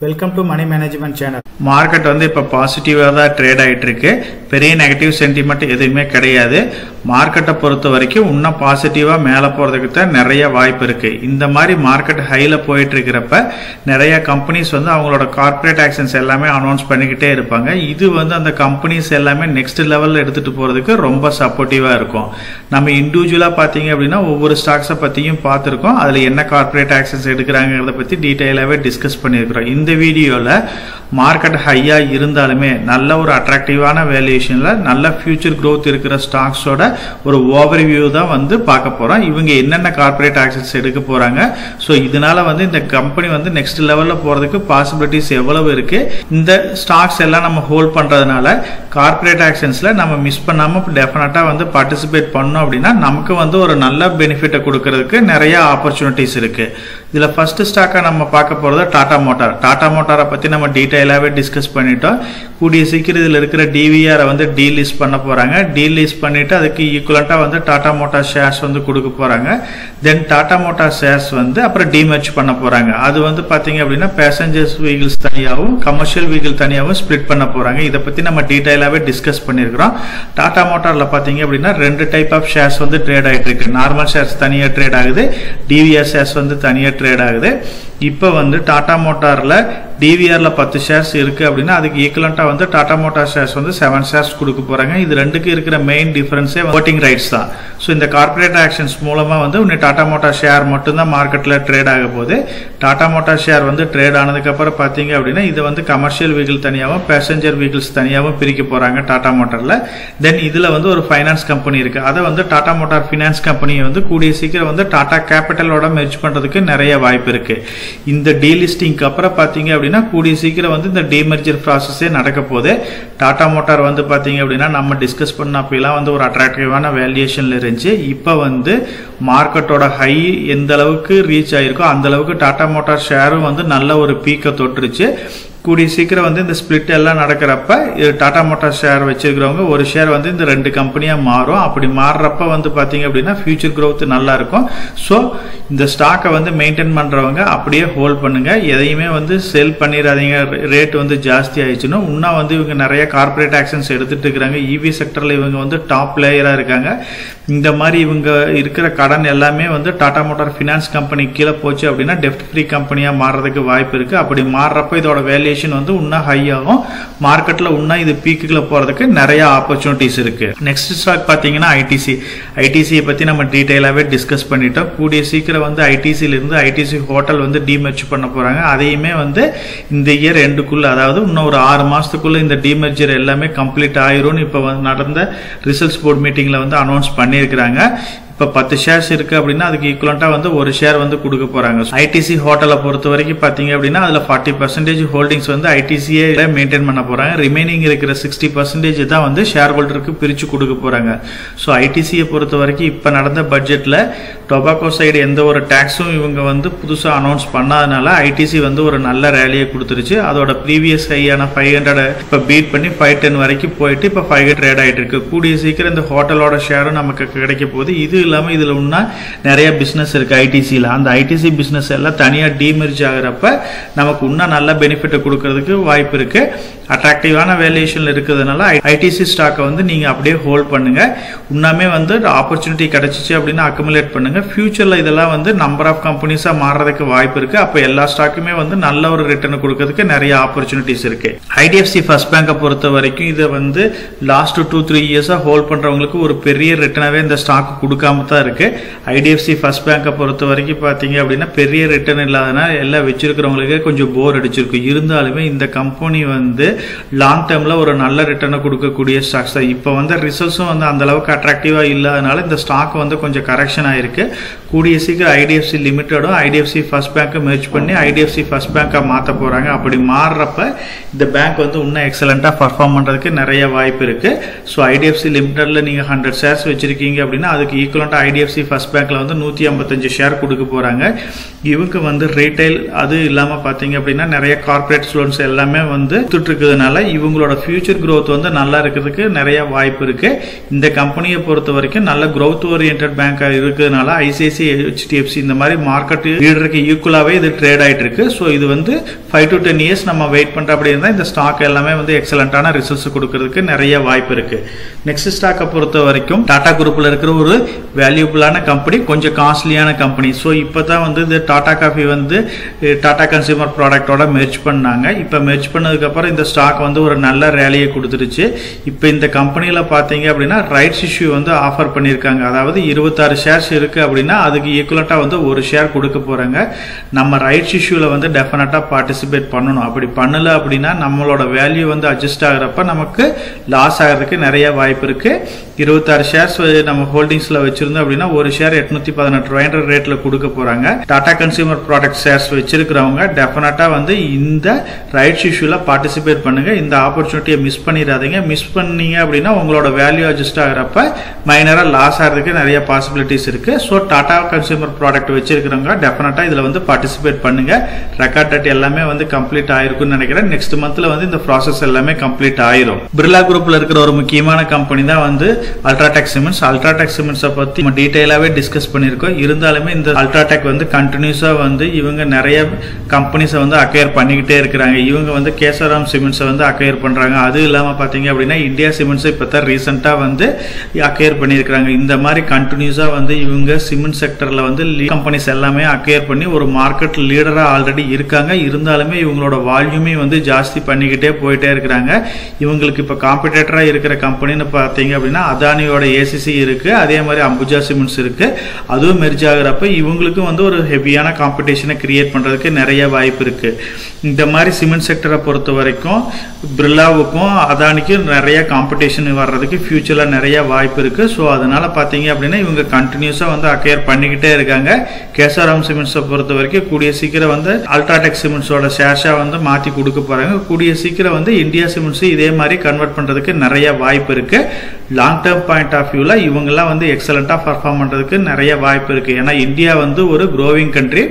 Welcome to money management channel. Market வந்து இப்போ பாசிட்டிவாக தான் ட்ரேட் ஆகிட்டு இருக்கு. பெரிய நெகட்டிவ் சென்டிமெண்ட் எதுவுமே கிடையாது. மார்க்கெட்டை பொறுத்த வரைக்கும் இன்னும் பாசிட்டிவாக மேலே போகிறதுக்கு தான் நிறைய வாய்ப்பு இருக்கு. இந்த மாதிரி மார்க்கெட் ஹையில் போயிட்டு இருக்கிறப்ப நிறைய கம்பெனிஸ் வந்து அவங்களோட கார்பரேட் ஆக்ஷன்ஸ் எல்லாமே அனௌன்ஸ் பண்ணிக்கிட்டே இருப்பாங்க. இது வந்து அந்த கம்பெனிஸ் எல்லாமே நெக்ஸ்ட் லெவலில் எடுத்துகிட்டு போகிறதுக்கு ரொம்ப சப்போர்ட்டிவாக இருக்கும். நம்ம இண்டிவிஜுவலாக பார்த்தீங்க அப்படின்னா ஒவ்வொரு ஸ்டாக்ஸை பற்றியும் பார்த்துருக்கோம். அதில் என்ன கார்பரேட் ஆக்ஷன்ஸ் எடுக்கிறாங்கிறத பற்றி டீட்டெயிலாகவே டிஸ்கஸ் பண்ணியிருக்கிறோம். இந்த வீடியோவில் மார்க்கெட் ஹையா இருந்தாலுமே நல்ல ஒரு அட்ராக்டிவான வேல்யூஷன்ல நல்ல ஃபியூச்சர் growth இருக்கிற ஸ்டாக்ஸோட ஒரு ஓவர்வியூ தான் வந்து பார்க்க போறோம். இவங்க என்னென்ன கார்பரேட் ஆக்ஷன்ஸ் எடுக்க போறாங்க, ஸோ இதனால வந்து இந்த கம்பெனி வந்து நெக்ஸ்ட் லெவல்ல போறதுக்கு பாசிபிலிட்டிஸ் எவ்வளவு இருக்கு, இந்த ஸ்டாக்ஸ் எல்லாம் நம்ம ஹோல்ட் பண்றதுனால கார்பரேட் ஆக்ஷன்ஸ்ல நம்ம மிஸ் பண்ணாம டெஃபினட்டா வந்து பார்ட்டிசிபேட் பண்ணோம் அப்படின்னா நமக்கு வந்து ஒரு நல்ல பெனிஃபிட்டை கொடுக்கறதுக்கு நிறைய ஆப்பர்ச்சுனிட்டிஸ் இருக்கு. இதுல ஃபர்ஸ்ட் ஸ்டாக்கா நம்ம பார்க்க போறது டாடா மோட்டார். டாடா மோட்டாரை பத்தி நம்ம டீடைலாவே டிஸ்கஸ் பண்ணிட்டோம். கூடிய சீக்கிரம் இதுல இருக்கிற டிவிஆரை வந்து டீலிஸ்ட் பண்ண போறாங்க. டீலிஸ்ட் பண்ணிட்டு அதுக்கு ஈக்குவலண்டா வந்து டாடா மோட்டார் ஷேர்ஸ் வந்து கொடுக்க போறாங்க. தென் டாடா மோட்டார் ஷேர்ஸ் வந்து அப்புறம் டிமெர்ஜ் பண்ண போறாங்க. அது வந்து பாத்தீங்க அப்படின்னா பேசஞ்சர்ஸ் வெஹிக்கிள்ஸ் தனியாகவும் கமர்ஷியல் வெஹிக்கிள் தனியாகவும் ஸ்பிளிட் பண்ண போறாங்க. இதை பத்தி நம்ம டீடைலாவே டிஸ்கஸ் பண்ணிருக்கிறோம். டாடா மோட்டார்ல பாத்தீங்க அப்படின்னா ரெண்டு டைப் ஆஃப் ஷேர்ஸ் வந்து ட்ரேட் ஆயிட்டு இருக்கு. நார்மல் ஷேர்ஸ் தனியா ட்ரேட் ஆகுது, டிவிஆர் ஷேர்ஸ் வந்து தனியா ட்ரேட் ஆகுது. இப்போ வந்து டாடா மோட்டார்ல டிவிஆர்ல 10 ஷேர்ஸ் இருக்கு அப்படின்னா அதுக்கு ஈக்குவலண்டா வந்து டாடா மோட்டார் ஷேர்ஸ் வந்து 7 ஷேர்ஸ் கொடுக்க போறாங்க. இது ரெண்டுக்கு இருக்கிற மெயின் டிஃபரன்ஸே voting ரைட்ஸ் தான். ஸோ இந்த கார்பரேட் ஆக்ஷன்ஸ் மூலமா வந்து இன்னும் டாடா மோட்டார் ஷேர் மட்டும்தான் மார்க்கெட்ல ட்ரேட் ஆக போகுது. டாடா மோட்டார் ஷேர் வந்து ட்ரேட் ஆனதுக்கு அப்புறம் பாத்தீங்க அப்படின்னா இது வந்து கமர்ஷியல் வெஹிக்கிள் தனியாகவும் பேசஞ்சர் வெஹிக்கிள்ஸ் தனியாகவும் பிரிக்க போறாங்க டாடா மோட்டார்ல. தென் இதுல வந்து ஒரு ஃபைனான்ஸ் கம்பெனி இருக்கு. அதை வந்து டாடா மோட்டார் ஃபினான்ஸ் கம்பெனியை வந்து கூடிய சீக்கிரம் வந்து டாடா கேபிட்டலோட மெர்ஜ் பண்றதுக்கு நிறைய வாய்ப்பு இருக்கு. இந்த டீலிஸ்டிங்க்கு அப்புறம் பாத்தீங்க அப்படின்னா கூடிய சீக்கிரம் வந்து இந்த டிமெர்ஜர் ப்ராசஸே நடக்க போகுது. டாடா மோட்டார் வந்து பாத்தீங்க அப்படின்னா நம்ம டிஸ்கஸ் பண்ணப்பெல்லாம் வந்து ஒரு அட்ராக்டிவான வேல்யூஷன்ல இருந்துச்சு. இப்போ வந்து மார்க்கெட்டோட ஹை எந்த அளவுக்கு ரீச் ஆயிருக்கோ அந்த அளவுக்கு டாடா மோட்டார் ஷேரும் வந்து நல்ல ஒரு பீக்கை தொட்டுருச்சு. கூடிய சீக்கிரம் வந்து இந்த ஸ்பிளிட் எல்லாம் நடக்கிறப்ப டாடா மோட்டார் ஷேர் வச்சிருக்கிறவங்க ஒரு ஷேர் வந்து இந்த ரெண்டு கம்பெனியா மாறும். அப்படி மாறுறப்ப வந்து பாத்தீங்க அப்படின்னா ஃபியூச்சர் growth நல்லா இருக்கும். ஸோ இந்த ஸ்டாக்கை வந்து மெயின்டைன் பண்றவங்க அப்படியே ஹோல்ட் பண்ணுங்க. எதையுமே வந்து செல் பண்ணிடாதீங்க. ரேட் வந்து ஜாஸ்தி ஆயிடுச்சுன்னா இன்னும் வந்து இவங்க நிறைய கார்பரேட் ஆக்ஷன்ஸ் எடுத்துட்டு இருக்காங்க. இவி செக்டர்ல இவங்க வந்து டாப் பிளேயரா இருக்காங்க. இந்த மாதிரி இவங்க இருக்கிற கடன் எல்லாமே வந்து டாடா மோட்டார் ஃபினான்ஸ் கம்பெனி கீழே போச்சு அப்படின்னா டெப்ட் ஃப்ரீ கம்பெனியா மாறுறதுக்கு வாய்ப்பு இருக்கு. அப்படி மாறுறப்ப இதோட வேல்யூ வந்து இன்னும் ஹை ஆகும். மார்க்கெட்ல இன்னும் இது பீக்குல போறதுக்கு நிறைய ஆப்பர்ச்சுனிட்டிஸ் இருக்கு. நெக்ஸ்ட் ஸ்டாக் பாத்தீங்கன்னா ஐடிசி. ஐடிசியை பத்தி நம்ம டீடைலாவே டிஸ்கஸ் பண்ணிட்டோம். கூடிய சீக்கிரம் வந்து ஐடிசில இருந்து ஐடிசி ஹோட்டல் வந்து டிமெர்ஜ் பண்ண போறாங்க. அதையுமே வந்து இந்த இயர் எண்டுக்குள்ள, அதாவது இன்னும் ஒரு 6 மாசத்துக்குள்ள இந்த டிமெர்ஜர் எல்லாமே கம்ப்ளீட் ஆயிரும். இப்ப நடந்த ரிசல்ட்ஸ் போர்ட் மீட்டிங்ல வந்து அனௌன்ஸ் பண்ணியிருக்கிறாங்க. இப்போ 10 ஷேர்ஸ் இருக்கு அப்படின்னா அதுக்கு ஈக்குவலண்டா வந்து ஒரு ஷேர் வந்து கொடுக்க போறாங்க. ஐடிசி ஹோட்டலை பொறுத்த வரைக்கும் பாத்தீங்க அப்படின்னா அதுல 40% ஹோல்டிங்ஸ் வந்து ஐடிசியே மெயின்டைன் பண்ண போறாங்க. ரிமைனிங் இருக்கிற 60% தான் வந்து ஷேர் ஹோல்டருக்கு பிரிச்சு கொடுக்க போறாங்க. ஸோ ஐடிசியை பொறுத்த வரைக்கும் இப்ப நடந்த பட்ஜெட்ல டொபாக்கோ சைடு எந்த ஒரு டாக்ஸும் இவங்க வந்து புதுசா அனௌன்ஸ் பண்ணாதனால ஐடிசி வந்து ஒரு நல்ல ரேலியை கொடுத்துருச்சு. அதோட ப்ரீவியஸ் ஹையான 500 இப்ப பீட் பண்ணி 510 வரைக்கும் போயிட்டு இப்ப 500 ட்ரேட் ஆயிட்டு இருக்கு. கூடிய சீக்கிரம் இந்த ஹோட்டலோட ஷேரும் நமக்கு கிடைக்க போகுது. இது இல்லாம இதுல இன்னும் நிறைய பிசினஸ் இருக்கு ஐடிசில. அந்த ஐடிசி பிசினஸ் எல்லாம் தனியா டிமெர்ஜ் ஆகிறப்ப நமக்கு இன்னும் நல்ல பெனிஃபிட் கொடுக்கறதுக்கு வாய்ப்பு இருக்கு. அட்ராக்டிவான வேல்யூஷன்ல இருக்கிறதுனால ஐடிசி ஸ்டாக்கை வந்து நீங்க அப்படியே ஹோல்ட் பண்ணுங்க. இன்னுமே வந்து ஆப்பர்ச்சுனிட்டி கிடைச்சிச்சு அப்படின்னா அக்குமுலேட் பண்ணுங்க. ஃபியூச்சர்ல இதெல்லாம் வந்து நம்பர் ஆஃப் கம்பெனிஸா மாறதுக்கு வாய்ப்பு இருக்கு. அப்ப எல்லா ஸ்டாக்குமே வந்து நல்ல ஒரு ரிட்டர்ன் கொடுக்கறதுக்கு நிறைய ஆப்பர்ச்சுனிட்டிஸ் இருக்கு. ஐடிஎஃப்சி ஃபர்ஸ்ட் பேங்கை பொறுத்த வரைக்கும் இதை வந்து லாஸ்ட் 2-3 இயர்ஸா ஹோல்ட் பண்றவங்களுக்கு ஒரு பெரிய ரிட்டர்னாவே இந்த ஸ்டாக் கொடுக்காம தான் இருக்கு. ஐடிஎஃப்சி ஃபர்ஸ்ட் பேங்கை பொறுத்த வரைக்கும் பாத்தீங்க அப்படின்னா பெரிய ரிட்டர்ன் இல்லாதனால எல்லாம் வச்சிருக்கிறவங்களுக்கே கொஞ்சம் போர் அடிச்சிருக்கு. இருந்தாலுமே இந்த கம்பெனி வந்து லாங் டேர்ம்ல ஒரு நல்ல ரிட்டர்னை கொடுக்கக்கூடிய ஸ்டாக்ஸ் தான். இப்போ வந்து ரிசல்ட்ஸும் வந்து அந்த அளவுக்கு அட்ராக்டிவா இல்லாதனால இந்த ஸ்டாக் வந்து கொஞ்சம் கரெக்ஷன் ஆயிருக்கு. கூடிய சீக்கிரம் ஐடிஎஃப்சி லிமிட்டடும் ஐடிஎஃப்சி ஃபர்ஸ்ட் பேங்கை மெர்ஜ் பண்ணி ஐடிஎஃப்சி ஃபர்ஸ்ட் பேங்கா மாற்ற போறாங்க. அப்படி மாறுறப்ப இந்த பேங்க் வந்து இன்னும் எக்ஸலண்டா பர்ஃபார்ம் பண்றதுக்கு நிறைய வாய்ப்பு இருக்கு. ஸோ ஐடிஎஃப்சி லிமிட்டட்ல நீங்க 100 ஷேர்ஸ் வச்சிருக்கீங்க அப்படின்னா அதுக்கு ஈக்குவல் ஈக்குவலண்டா IDFC ஃபர்ஸ்ட் பேங்க்ல வந்து 155 ஷேர் கொடுக்க போறாங்க. இவங்க வந்து ரீட்டைல் அது இல்லாம பாத்தீங்க அப்படின்னா நிறைய கார்ப்பரேட் லோன்ஸ் எல்லாமே வந்து கொடுத்துட்டு இருக்கிறதுனால இவங்களோட ஃபியூச்சர் growth வந்து நல்லா இருக்கிறதுக்கு நிறைய வாய்ப்பு இருக்கு. இந்த கம்பெனியை பொறுத்த வரைக்கும் நல்ல growth oriented பேங்கா இருக்கிறதுனால ICICI HDFC இந்த மாதிரி மார்க்கெட் லீடருக்கு ஈக்குவலாவே இது ட்ரேட் ஆயிட்டு இருக்கு. ஸோ இது வந்து 5 to 10 இயர்ஸ் நம்ம வெயிட் பண்ற அப்படி இருந்தா இந்த ஸ்டாக் எல்லாமே வந்து எக்ஸலண்டான ரிசல்ட்ஸ் கொடுக்கறதுக்கு நிறைய வாய்ப்பு இருக்கு. நெக்ஸ்ட் ஸ்டாக்கை பொறுத்த வரைக்கும் டாடா குரூப்ல இருக்கிற ஒரு வேல்யூபிளான கம்பெனி, கொஞ்சம் காஸ்ட்லியான கம்பெனி. ஸோ இப்பதான் வந்து இந்த டாடா காஃபி வந்து டாடா கன்சியூமர் ப்ராடக்டோட மெர்ஜ் பண்ணாங்க. இப்போ மெர்ஜ் பண்ணதுக்கு அப்புறம் இந்த ஸ்டாக் வந்து ஒரு நல்ல ரேலியை கொடுத்துருச்சு. இப்போ இந்த கம்பெனியில பாத்தீங்க அப்படின்னா ரைட்ஸ் இஷ்யூ வந்து ஆஃபர் பண்ணியிருக்காங்க. அதாவது 26 ஷேர்ஸ் இருக்கு அப்படின்னா அதுக்கு ஈக்குவலண்டா வந்து ஒரு ஷேர் கொடுக்க போறாங்க. நம்ம ரைட்ஸ் இஷ்யூல வந்து டெஃபினட்டா பார்ட்டிசிபேட் பண்ணணும். அப்படி பண்ணல அப்படின்னா நம்மளோட வேல்யூ வந்து அட்ஜஸ்ட் ஆகிறப்ப நமக்கு லாஸ் ஆகிறதுக்கு நிறைய வாய்ப்பு இருக்கு. 26 ஷேர்ஸ் நம்ம ஹோல்டிங்ஸ்ல வச்சிருந்தோம் அப்படின்னா ஒரு ஷேர் 818 ரூபாய் ரேட்ல கொடுக்க போறாங்க. டாடா கன்சியூமர் ப்ராடக்ட் ஷேர்ஸ் வச்சிருக்கிறவங்க டெஃபினட்டா வந்து இந்த ரைட்ஸ் இஷ்யூல பார்ட்டிசிபேட் பண்ணுங்க. இந்த ஆப்பர்ச்சுனிட்டியை மிஸ் பண்ணிடாதீங்க. மிஸ் பண்ணீங்க அப்படின்னா உங்களோட வேல்யூ அட்ஜஸ்ட் ஆகிறப்ப மைனரா லாஸ் ஆகிறதுக்கு நிறைய பாசிபிலிட்டிஸ் இருக்கு. ஸோ டாடா கன்சியூமர் ப்ராடக்ட் வச்சிருக்கிறவங்க டெஃபினட்டா இதுல வந்து பார்ட்டிசிபேட் பண்ணுங்க. ரெக்கார்ட் டேட் எல்லாமே வந்து கம்ப்ளீட் ஆயிருக்குன்னு நினைக்கிறேன். நெக்ஸ்ட் மந்த்ல வந்து இந்த ப்ராசஸ் எல்லாமே கம்ப்ளீட் ஆயிரும். பிர்லா குரூப்ல இருக்கிற ஒரு முக்கியமான கம்பெனி தான் வந்து அல்ட்ராடெக் சிமெண்ட்ஸ். அல்ட்ராடெக் சிமெண்ட்ஸை பத்தி நம்ம டீடைலாவே டிஸ்கஸ் பண்ணிருக்கோம். இருந்தாலுமே இந்த அல்ட்ராடெக் வந்து கண்டினியூஸா வந்து இவங்க நிறைய கம்பெனிஸை வந்து அக்வயர் பண்ணிக்கிட்டே இருக்கிறாங்க. இவங்க வந்து கேசவராம் சிமெண்ட்ஸை வந்து அக்வயர் பண்றாங்க. அது இல்லாம பாத்தீங்க அப்படின்னா இந்தியா சிமெண்ட்ஸ் இப்பதான் ரீசெண்டா வந்து அக்வயர் பண்ணிருக்காங்க. இந்த மாதிரி கண்டினியூஸா வந்து இவங்க சிமெண்ட் செக்டர்ல வந்து கம்பெனிஸ் எல்லாமே அக்வயர் பண்ணி ஒரு மார்க்கெட் லீடரா ஆல்ரெடி இருக்காங்க. இருந்தாலுமே இவங்களோட வால்யூமே வந்து ஜாஸ்தி பண்ணிக்கிட்டே போயிட்டே இருக்கிறாங்க. இவங்களுக்கு இப்ப காம்படிட்டரா இருக்கிற கம்பெனின்னு பாத்தீங்க அப்படின்னா அதானியோட ACC இருக்கு, அதே மாதிரி அம்புஜா சிமெண்ட்ஸ் இருக்கு. அதுவும் மெர்ஜ் ஆகிறப்ப இவங்களுக்கும் வந்து ஒரு ஹெவியான காம்படிஷனை கிரியேட் பண்றதுக்கு நிறைய வாய்ப்பு இருக்கு. இந்த மாதிரி சிமெண்ட் செக்டரை பொறுத்த வரைக்கும் பிர்லாவுக்கும் அதானிக்கும் நிறைய காம்படிஷன் வர்றதுக்கு ஃபியூச்சர்ல நிறைய வாய்ப்பு இருக்கு. ஸோ அதனால பாத்தீங்க அப்படின்னா இவங்க கண்டினியூஸா வந்து அக்வயர் பண்ணிக்கிட்டே இருக்காங்க. கேசவராம் சிமெண்ட்ஸை பொறுத்த வரைக்கும் கூடிய சீக்கிரம் வந்து அல்ட்ராடெக் சிமெண்ட்ஸோட ஷேர்ஸா வந்து மாத்தி கொடுக்க போறாங்க. கூடிய சீக்கிரம் வந்து இந்தியா சிமெண்ட்ஸ் இதே மாதிரி கன்வெர்ட் பண்றதுக்கு நிறைய வாய்ப்பு இருக்கு. லாங் டேர்ம் பாயிண்ட் ஆஃப் வியூல இவங்கெல்லாம் வந்து எக்ஸலண்டா பர்ஃபார்ம் பண்றதுக்கு நிறைய வாய்ப்பு இருக்கு. ஏன்னா இந்தியா வந்து ஒரு க்ரோவிங் கண்ட்ரி,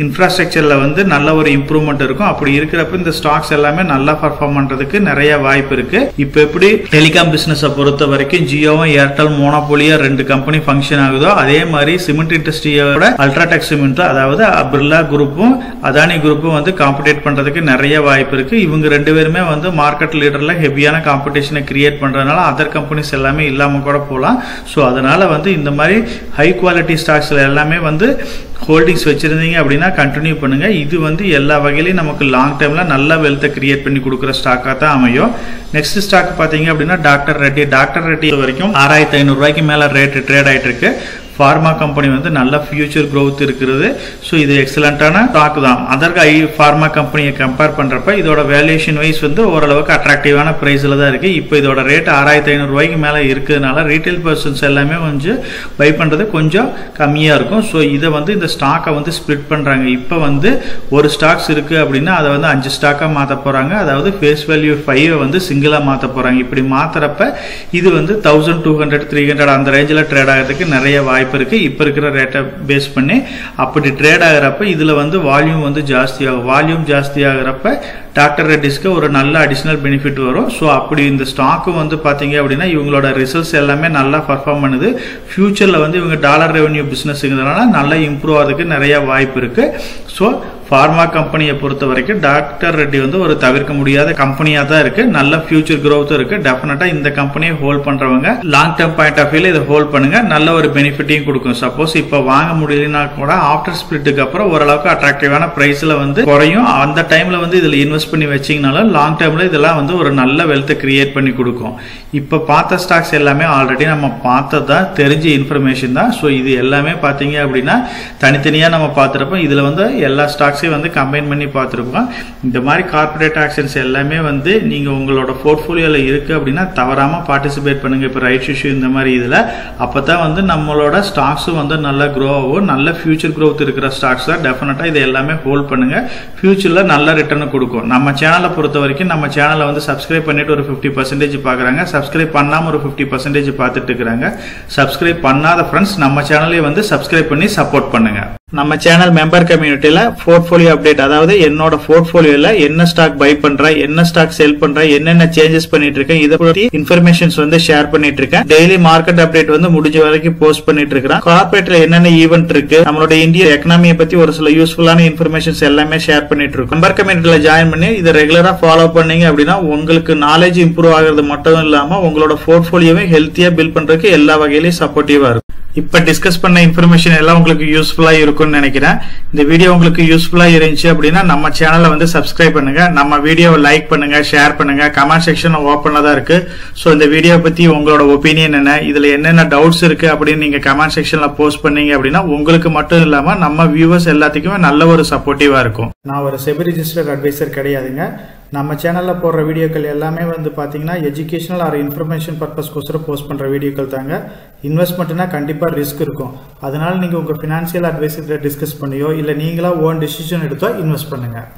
இன்ஃப்ராஸ்ட்ரக்சர்ல வந்து நல்ல ஒரு இம்ப்ரூவ்மெண்ட் இருக்கும். அப்படி இருக்கிறப்ப இந்த ஸ்டாக்ஸ் எல்லாமே நல்லா பர்ஃபார்ம் பண்றதுக்கு நிறைய வாய்ப்பு இருக்கு. இப்ப எப்படி டெலிகாம் பிசினஸ் பொறுத்த வரைக்கும் ஜியோவும் ஏர்டெல் மோனோபோலியா 2 கம்பெனி ஃபங்க்ஷன் ஆகுதோ அதே மாதிரி சிமெண்ட் இண்டஸ்ட்ரியோட அல்ட்ராடெக் சிமெண்ட் அதாவது பிர்லா குரூப்பும் அதானி குரூப்பும் வந்து காம்படிட் பண்றதுக்கு நிறைய வாய்ப்பு இருக்கு. இவங்க 2 பேருமே வந்து மார்க்கெட் லீடர்ல ஹெவியான காம்படிஷனை கிரியேட் பண்றதுனால அதர் கம்பெனிஸ் எல்லாமே இல்லாம கூட போகலாம். ஸோ அதனால வந்து இந்த மாதிரி ஹை குவாலிட்டி ஸ்டாக்ஸ்ல எல்லாமே வந்து ஹோல்டிங்ஸ் வச்சிருந்தீங்க அப்படின்னா கண்டினியூ பண்ணுங்க. இது வந்து எல்லா வகையிலையும் நமக்கு லாங் டைம்ல நல்ல வெல்த்தை கிரியேட் பண்ணி கொடுக்குற ஸ்டாக்கா தான் அமையும். நெக்ஸ்ட் ஸ்டாக் பாத்தீங்க அப்படின்னா டாக்டர் ரெட்டி வரைக்கும் 6500 ரூபாய்க்கு மேல ரேட் ட்ரேட் ஆயிட்டு இருக்கு. ஃபார்மா கம்பெனி வந்து நல்ல ஃபியூச்சர் growth இருக்கிறது. ஸோ இது எக்ஸலண்டான ஸ்டாக் தான். அதற்கு ஃபார்மா கம்பெனியை கம்பேர் பண்றப்ப இதோட வேல்யூஷன் வைஸ் வந்து ஓரளவுக்கு அட்ராக்டிவான பிரைஸ்ல தான் இருக்கு. இப்போ இதோட ரேட் 6500 ரூபாய்க்கு மேல இருக்கிறதுனால ரீட்டைல் பர்சன்ஸ் எல்லாமே கொஞ்சம் பை பண்றது கொஞ்சம் கம்மியா இருக்கும். ஸோ இதை வந்து இந்த ஸ்டாக்கை வந்து ஸ்பிளிட் பண்றாங்க. இப்போ வந்து ஒரு ஸ்டாக்ஸ் இருக்கு அப்படின்னா அதை வந்து 5 ஸ்டாக்கா மாத்த போறாங்க. அதாவது ஃபேஸ் வேல்யூ 5 வந்து சிங்கிளா மாத்த போறாங்க. இப்படி மாத்துறப்ப இது வந்து 1200 300 அந்த ரேஞ்சில் ட்ரேட் ஆகிறதுக்கு நிறைய வாய்ப்பு இருக்கு. இப்ப இருக்கிற ரேட்டை பேஸ் பண்ணி அப்படி ட்ரேட் ஆகிறப்ப இதுல வந்து வால்யூம் வந்து ஜாஸ்தி ஆகும். வால்யூம் ஜாஸ்தி ஆகிறப்ப டாக்டர் ரெட்டிஸ்க்கு ஒரு நல்ல அடிஷனல் பெனிஃபிட் வரும். ஸோ அப்படி இந்த ஸ்டாக்கும் வந்து பாத்தீங்க அப்படின்னா இவங்களோட ரிசல்ட்ஸ் எல்லாமே நல்லா பர்ஃபார்ம் பண்ணுது. ஃபியூச்சர்ல வந்து இவங்க டாலர் ரெவன்யூ பிசினஸ்ங்கிறதுனால நல்லா இம்ப்ரூவ் ஆகிறதுக்கு நிறைய வாய்ப்பு இருக்கு. ஸோ ஃபார்மா கம்பெனியை பொறுத்த வரைக்கும் டாக்டர் ரெட்டி வந்து ஒரு தவிர்க்க முடியாத கம்பெனியா தான் இருக்கு. நல்ல ஃபியூச்சர் growth இருக்கு. டெஃபினட்டா இந்த கம்பெனியை ஹோல்ட் பண்றவங்க லாங் டேர்ம் பாயிண்ட் ஆஃப் வியூல இதை ஹோல்ட் பண்ணுங்க. நல்ல ஒரு பெனிஃபிட்டையும் கொடுக்கும். சப்போஸ் இப்ப வாங்க முடியலனா கூட ஆஃப்டர் ஸ்பிளிட்டுக்கு அப்புறம் ஓரளவுக்கு அட்ராக்டிவான பிரைஸ்ல வந்து குறையும். அந்த டைம்ல வந்து இதுல இன்வெஸ்ட் பண்ணி வச்சீங்கனாலும் லாங் டேர்ம்ல இதெல்லாம் வந்து ஒரு நல்ல வெல்த்தை கிரியேட் பண்ணி கொடுக்கும். இப்ப பார்த்த ஸ்டாக்ஸ் எல்லாமே ஆல்ரெடி நம்ம பார்த்ததா தெரிஞ்ச இன்ஃபர்மேஷன் தான். ஸோ இது எல்லாமே பாத்தீங்க அப்படின்னா தனித்தனியா நம்ம பார்த்துறப்ப இதுல வந்து எல்லா ஸ்டாக்ஸ் ஸ்டாக்ஸையும் வந்து கம்பைன் பண்ணி பார்த்துருக்கோம். இந்த மாதிரி கார்பரேட் ஆக்ஷன்ஸ் எல்லாமே வந்து நீங்கள் உங்களோட போர்ட்ஃபோலியோவில் இருக்குது அப்படின்னா தவறாமல் பார்ட்டிசிபேட் பண்ணுங்கள். இப்போ ரைட்ஸ் இஷ்யூ இந்த மாதிரி இதில் அப்போ தான் வந்து நம்மளோட ஸ்டாக்ஸும் வந்து நல்லா க்ரோ ஆகும். நல்ல ஃபியூச்சர் க்ரோத் இருக்கிற ஸ்டாக்ஸ் தான் டெஃபினட்டாக இது எல்லாமே ஹோல்ட் பண்ணுங்கள். ஃபியூச்சரில் நல்ல ரிட்டர்ன் கொடுக்கும். நம்ம சேனலை பொறுத்த வரைக்கும் நம்ம சேனலை வந்து சப்ஸ்கிரைப் பண்ணிட்டு ஒரு 50% பார்க்குறாங்க, சப்ஸ்கிரைப் பண்ணாமல் ஒரு 50% பார்த்துட்டு இருக்கிறாங்க. சப்ஸ்கிரைப் பண்ணாத ஃப்ரெண்ட்ஸ் நம்ம சேனலையும் வந்து சப்ஸ்கிரைப் பண்ணி சப்போர்ட் பண்ணுங்க. நம்ம சேனல் மெம்பர் கம்யூனிட்டியில போர்ட்ஃபோலியோ அப்டேட், அதாவது என்னோட போர்ட்ஃபோலியோல என்ன ஸ்டாக் பை பண்றேன், என்ன ஸ்டாக் செல் பண்றேன், என்னென்ன சேஞ்சஸ் பண்ணிட்டு இருக்கேன், இதை பத்தி இன்ஃபர்மேஷன்ஸ் வந்து ஷேர் பண்ணிட்டு இருக்கேன். டெய்லி மார்க்கெட் அப்டேட் வந்து முடிஞ்ச வரைக்கும் போஸ்ட் பண்ணிட்டு இருக்கேன். கார்பரேட்ல என்னென்ன ஈவென்ட் இருக்கு, நம்மளோட இந்திய எக்கனாமியை பத்தி ஒரு சில யூஸ்ஃபுல்லான இன்ஃபர்மேஷன்ஸ் எல்லாமே ஷேர் பண்ணிட்டு இருக்கோம். மெம்பர் கம்யூனிட்டியில ஜாயின் பண்ணி இதை ரெகுலரா ஃபாலோ பண்ணீங்க அப்படின்னா உங்களுக்கு நாலேஜ் இம்ப்ரூவ் ஆகிறது மட்டும் இல்லாம உங்களோட போர்ட்ஃபோலியோவை ஹெல்த்தியா பில்ட் பண்றதுக்கு எல்லா வகையிலையும் சப்போர்ட்டிவா இருக்கும். இப்ப டிஸ்கஸ் பண்ண இன்ஃபர்மேஷன் எல்லாம் உங்களுக்கு யூஸ்ஃபுல்லா இருக்கும்னு நினைக்கிறேன். இந்த வீடியோ உங்களுக்கு யூஸ்ஃபுல்லா இருந்துச்சு அப்படின்னா நம்ம சேனலை வந்து சப்ஸ்கிரைப் பண்ணுங்க, நம்ம வீடியோவை லைக் பண்ணுங்க, ஷேர் பண்ணுங்க. கமெண்ட் செக்ஷன் ஓப்பனா தான் இருக்கு. சோ இந்த வீடியோ பத்தி உங்களோட ஒப்பீனியன் என்ன, இதுல என்னென்ன டவுட்ஸ் இருக்கு அப்படின்னு நீங்க கமெண்ட் செக்ஷன்ல போஸ்ட் பண்ணீங்க அப்படின்னா உங்களுக்கு மட்டும் இல்லாம நம்ம வியூவர்ஸ் எல்லாத்துக்குமே நல்ல ஒரு சப்போர்ட்டிவா இருக்கும். நான் ஒரு செபி ரிஜிஸ்டர்ட் அட்வைசர் கிடையாதுங்க. நம்ம சேனலில் போடுற வீடியோக்கள் எல்லாமே வந்து பார்த்தீங்கன்னா எஜுகேஷனல் ஆர் இன்ஃபர்மேஷன் பர்பஸ்க்கோசரம் போஸ்ட் பண்ணுற வீடியோக்கள் தாங்க. இன்வெஸ்ட்மெண்ட்னா கண்டிப்பாக ரிஸ்க் இருக்கும். அதனால நீங்கள் உங்கள் ஃபினான்ஷியல் அட்வைசர்கிட்ட டிஸ்கஸ் பண்ணியோ இல்லை நீங்களா ஓன் டிசிஷன் எடுத்தோ இன்வெஸ்ட் பண்ணுங்கள்.